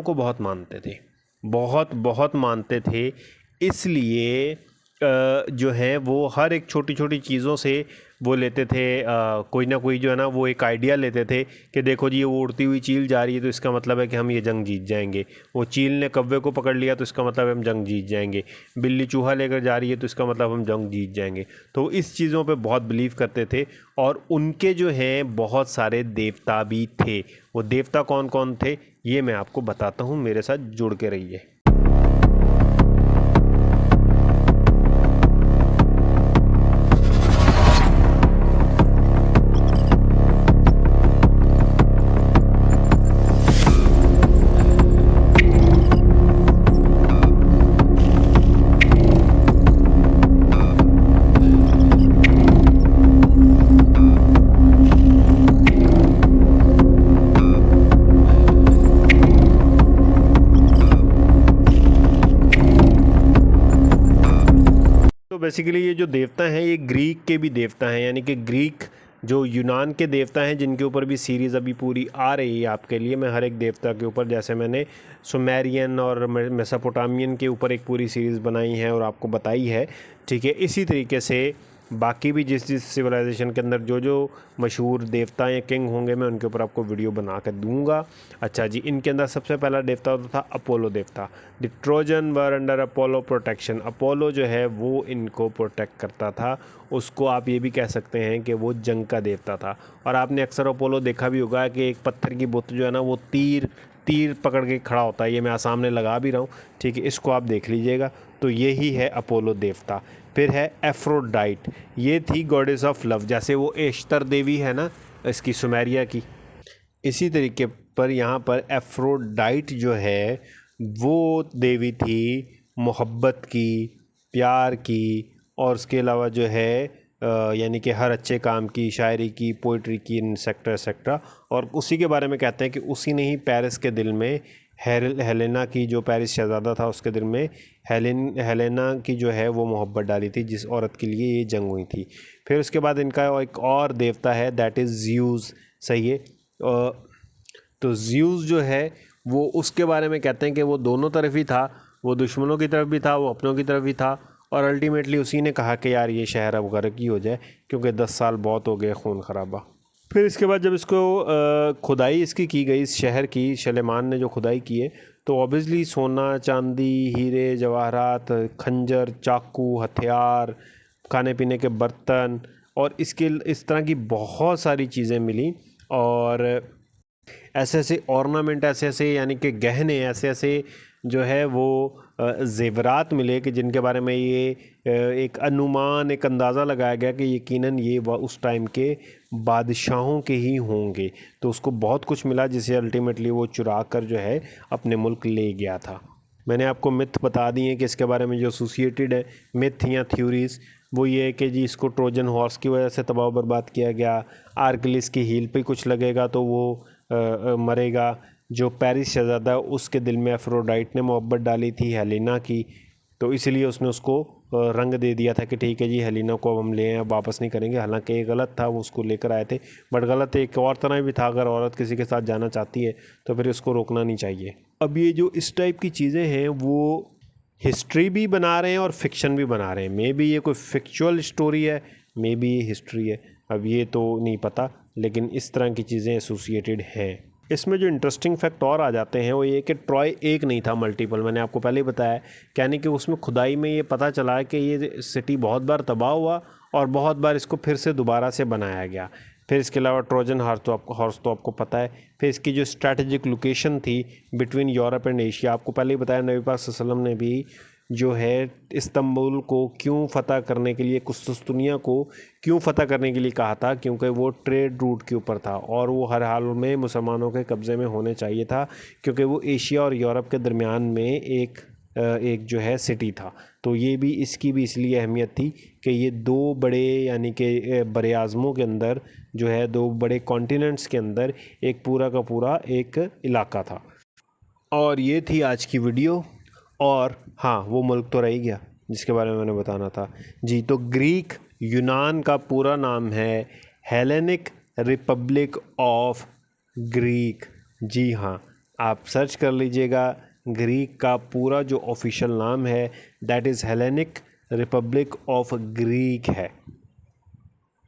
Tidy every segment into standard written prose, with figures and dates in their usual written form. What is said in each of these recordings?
को बहुत मानते थे, बहुत बहुत मानते थे। इसलिए जो है वो हर एक छोटी छोटी चीज़ों से वो लेते थे, कोई ना कोई जो है ना वो एक आइडिया लेते थे कि देखो जी ये वो उड़ती हुई चील जा रही है तो इसका मतलब है कि हम ये जंग जीत जाएंगे। वो चील ने कौवे को पकड़ लिया तो इसका मतलब हम जंग जीत जाएंगे। बिल्ली चूहा लेकर जा रही है तो इसका मतलब हम जंग जीत जाएंगे। तो इस चीज़ों पे बहुत बिलीव करते थे। और उनके जो हैं बहुत सारे देवता भी थे। वो देवता कौन कौन थे ये मैं आपको बताता हूँ, मेरे साथ जुड़ के रहिए। तो बेसिकली ये जो देवता हैं ये ग्रीक के भी देवता हैं, यानी कि ग्रीक जो यूनान के देवता हैं जिनके ऊपर भी सीरीज़ अभी पूरी आ रही है आपके लिए। मैं हर एक देवता के ऊपर, जैसे मैंने सुमेरियन और मेसोपोटामियन के ऊपर एक पूरी सीरीज़ बनाई है और आपको बताई है, ठीक है, इसी तरीके से बाकी भी जिस जिस सिविलाइजेशन के अंदर जो जो मशहूर देवता या किंग होंगे मैं उनके ऊपर आपको वीडियो बना कर दूंगा। अच्छा जी, इनके अंदर सबसे पहला देवता होता था अपोलो देवता। The Trojan were under Apollo protection. Apollo जो है वो इनको प्रोटेक्ट करता था। उसको आप ये भी कह सकते हैं कि वो जंग का देवता था। और आपने अक्सर अपोलो देखा भी होगा कि एक पत्थर की बुत जो है ना वो तीर तीर पकड़ के खड़ा होता है। ये मैं सामने लगा भी रहा हूँ, ठीक है, इसको आप देख लीजिएगा। तो यही है अपोलो देवता। फिर है एफ्रोडाइट। ये थी गॉडेस ऑफ लव, जैसे वो एश्तर देवी है ना इसकी सुमेरिया की, इसी तरीके पर यहाँ पर एफ्रोडाइट जो है वो देवी थी मोहब्बत की, प्यार की, और उसके अलावा जो है यानी कि हर अच्छे काम की, शायरी की, पोइट्री की, सेक्टर सेक्टर। और उसी के बारे में कहते हैं कि उसी ने ही पेरिस के दिल में हेलेना की, जो पेरिस शहज़ादा था उसके दिल में हेलेना की जो है वो मोहब्बत डाली थी, जिस औरत के लिए ये जंग हुई थी। फिर उसके बाद इनका एक और देवता है, दैट इज़ ज़्यूस। सही है। तो ज़्यूस जो है वो उसके बारे में कहते हैं कि वो दोनों तरफ ही था, वो दुश्मनों की तरफ भी था, वो अपनों की तरफ भी था। और अल्टीमेटली उसी ने कहा कि यार ये शहर अब गर्क ही हो जाए, क्योंकि 10 साल बहुत हो गए खून खराबा। फिर इसके बाद जब इसको खुदाई इसकी की गई, इस शहर की, सलेमान ने जो खुदाई की है, तो ऑब्वियसली सोना, चांदी, हीरे जवाहरात, खंजर, चाकू, हथियार, खाने पीने के बर्तन और इसके इस तरह की बहुत सारी चीज़ें मिली। और ऐसे ऐसे ऑर्नामेंट, ऐसे ऐसे यानी कि गहने, ऐसे ऐसे जो है वो ज़ेवरात मिले कि जिनके बारे में ये एक अनुमान, एक अंदाज़ा लगाया गया कि यकीनन ये उस टाइम के बादशाहों के ही होंगे। तो उसको बहुत कुछ मिला जिसे अल्टीमेटली वो चुरा कर जो है अपने मुल्क ले गया था। मैंने आपको मिथ बता दिए कि इसके बारे में जो एसोसिएटेड है मिथ या थ्योरीज़, वो ये है कि जी इसको ट्रोजन हॉर्स की वजह से तबाह बर्बाद किया गया। आर्किलिस की हील पे कुछ लगेगा तो वो मरेगा। जो पेरिस शहज़ादा उसके दिल में एफ्रोडाइट ने मोहब्बत डाली थी हेलेना की, तो इसलिए उसने उसको रंग दे दिया था कि ठीक है जी हेलेना को अब हम ले आए, अब वापस नहीं करेंगे। हालांकि ये गलत था, वो उसको लेकर आए थे, बट गलत एक और तरह भी था। अगर औरत किसी के साथ जाना चाहती है तो फिर उसको रोकना नहीं चाहिए। अब ये जो इस टाइप की चीज़ें हैं वो हिस्ट्री भी बना रहे हैं और फिक्शन भी बना रहे हैं। मे बी ये कोई फिक्चुअल स्टोरी है, मे बी ये हिस्ट्री है, अब ये तो नहीं पता, लेकिन इस तरह की चीज़ें एसोसिएटेड हैं। इसमें जो इंटरेस्टिंग फैक्ट और आ जाते हैं वो ये कि ट्रॉय एक नहीं था, मल्टीपल। मैंने आपको पहले ही बताया, यानी कि उसमें खुदाई में ये पता चला कि ये सिटी बहुत बार तबाह हुआ और बहुत बार इसको फिर से दोबारा से बनाया गया। फिर इसके अलावा ट्रोजन हॉर्स तो आपको पता है। फिर इसकी जो स्ट्रैटेजिक लोकेशन थी बिटवीन यूरोप एंड एशिया, आपको पहले ही बताया, नबी पाक सल्लल्लाहु अलैहि वसल्लम ने भी जो है इस्तंबुल को क्यों फ़तह करने के लिए, कुस्तुनिया को क्यों फ़तह करने के लिए कहा था, क्योंकि वो ट्रेड रूट के ऊपर था और वो हर हाल में मुसलमानों के कब्ज़े में होने चाहिए था, क्योंकि वो एशिया और यूरोप के दरमियान में एक जो है सिटी था। तो ये भी, इसकी भी इसलिए अहमियत थी कि ये दो बड़े, यानी कि बड़े आज़मों के अंदर जो है, दो बड़े कॉन्टिनेंट्स के अंदर एक पूरा का पूरा एक इलाका था। और ये थी आज की वीडियो। और हाँ, वो मुल्क तो रह ही गया जिसके बारे में मैंने बताना था जी। तो ग्रीक यूनान का पूरा नाम है हेलेनिक रिपब्लिक ऑफ ग्रीक। जी हाँ, आप सर्च कर लीजिएगा। ग्रीक का पूरा जो ऑफिशियल नाम है that is Hellenic Republic of Greek है।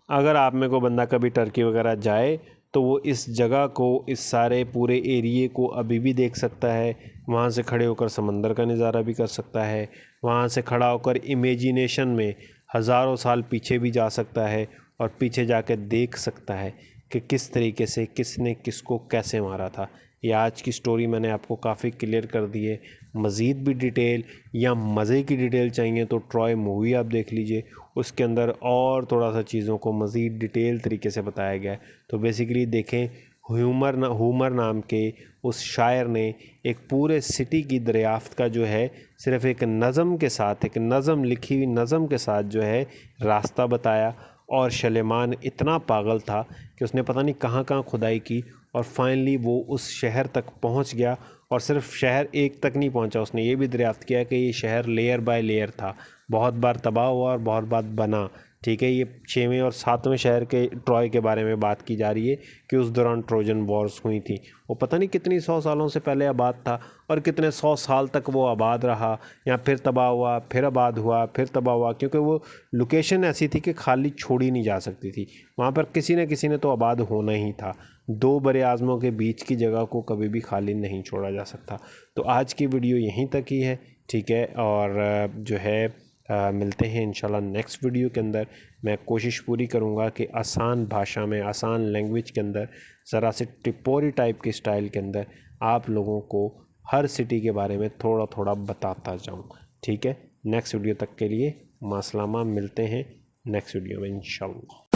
अगर आप में को बंदा कभी टर्की वगैरह जाए तो वो इस जगह को, इस सारे पूरे एरिए को अभी भी देख सकता है। वहाँ से खड़े होकर समंदर का नज़ारा भी कर सकता है। वहाँ से खड़ा होकर इमेजिनेशन में हज़ारों साल पीछे भी जा सकता है और पीछे जाकर देख सकता है कि किस तरीके से किसने किसको कैसे मारा था। ये आज की स्टोरी मैंने आपको काफ़ी क्लियर कर दी है। मज़ीद भी डिटेल या मज़े की डिटेल चाहिए तो ट्रॉय मूवी आप देख लीजिए, उसके अंदर और थोड़ा सा चीज़ों को मज़ीद डिटेल तरीके से बताया गया है। तो बेसिकली देखें, हुमर नाम के उस शायर ने एक पूरे सिटी की दरियाफ्त का जो है सिर्फ़ एक नज़म के साथ, एक नज़म, लिखी हुई नज़म के साथ जो है रास्ता बताया। और सुलेमान इतना पागल था कि उसने पता नहीं कहाँ कहाँ खुदाई की और फाइनली वो उस शहर तक पहुंच गया। और सिर्फ शहर एक तक नहीं पहुंचा, उसने ये भी दरियाफ्त किया कि ये शहर लेयर बाय लेयर था, बहुत बार तबाह हुआ और बहुत बार बना। ठीक है, ये 6वें और 7वें शहर के ट्रॉय के बारे में बात की जा रही है कि उस दौरान ट्रोजन वॉर्स हुई थी। वो पता नहीं कितनी 100 सालों से पहले आबाद था और कितने 100 साल तक वो आबाद रहा, या फिर तबाह हुआ, फिर आबाद हुआ, फिर तबाह हुआ, क्योंकि वो लोकेशन ऐसी थी कि खाली छोड़ी नहीं जा सकती थी। वहाँ पर किसी न किसी ने तो आबाद होना ही था। दो बड़े आज़मों के बीच की जगह को कभी भी खाली नहीं छोड़ा जा सकता। तो आज की वीडियो यहीं तक ही है। ठीक है, और जो है मिलते हैं इंशाल्लाह नेक्स्ट वीडियो के अंदर। मैं कोशिश पूरी करूँगा कि आसान भाषा में, आसान लैंग्वेज के अंदर, ज़रा से टिप्पोरी टाइप के स्टाइल के अंदर आप लोगों को हर सिटी के बारे में थोड़ा थोड़ा बताता जाऊँ। ठीक है, नेक्स्ट वीडियो तक के लिए मासलामा, मिलते हैं नेक्स्ट वीडियो में इंशाल्लाह।